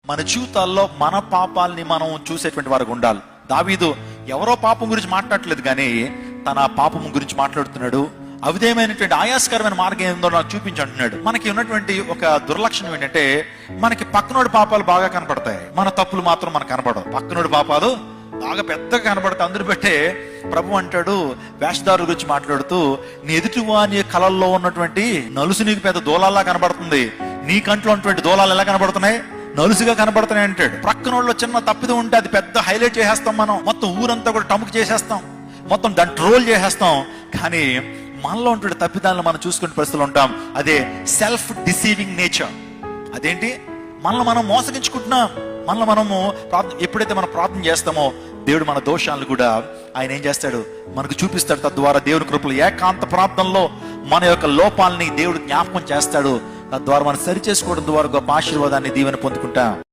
మన జీవితాల్లో మన పాపాలని మనం చూసేటువంటి వారికి ఉండాలి. దావీదు ఎవరో పాపం గురించి మాట్లాడట్లేదు, కానీ తన పాపం గురించి మాట్లాడుతున్నాడు. అవిధేయమైనటువంటి ఆయాస్కరమైన మార్గం ఏందో నాకు చూపించి అంటున్నాడు. మనకి ఉన్నటువంటి ఒక దుర్లక్షణం ఏంటంటే, మనకి పక్కనోడి పాపాలు బాగా కనపడతాయి, మన తప్పులు మాత్రం మనకు కనపడవు. పక్కనోడి పాపాలు బాగా పెద్దగా కనపడతాయి. అందరూ పెట్టే ప్రభు అంటాడు వేషధారుల గురించి మాట్లాడుతూ, నీ ఎదుటివాని కళల్లో ఉన్నటువంటి నలుసు నీకు పెద్ద దూలాల్లా కనబడుతుంది, నీ కంట్లో ఉన్నటువంటి దూలాలు ఎలా కనబడుతున్నాయి? నలుసుగా కనబడుతున్నాయి అంటాడు. ప్రక్కనోళ్ళు చిన్న తప్పిదం ఉంటే అది పెద్ద హైలైట్ చేసేస్తాం, మనం మొత్తం ఊరంతా కూడా టముకు చేసేస్తాం, మొత్తం దాన్ని ట్రోల్ చేసేస్తాం. కానీ మనలో ఉంటే తప్పిదాలను మనం చూసుకునే పరిస్థితులు ఉంటాం. అదే సెల్ఫ్ డిసీవింగ్ నేచర్. అదేంటి? మనల్ని మనం మోసగించుకుంటున్నాం. మనల్ని మనము ఎప్పుడైతే మనం ప్రార్థన చేస్తామో దేవుడు మన దోషాలను కూడా ఆయన ఏం చేస్తాడు, మనకు చూపిస్తాడు. తద్వారా దేవుని కృపలు ఏకాంత ప్రార్థనలో మన యొక్క లోపాలని దేవుడు జ్ఞాపకం చేస్తాడు. తద్వారా మనం సరి చేసుకోవడం ద్వారా గొప్ప ఆశీర్వాదాన్ని దీవెన పొందుకుంటాం.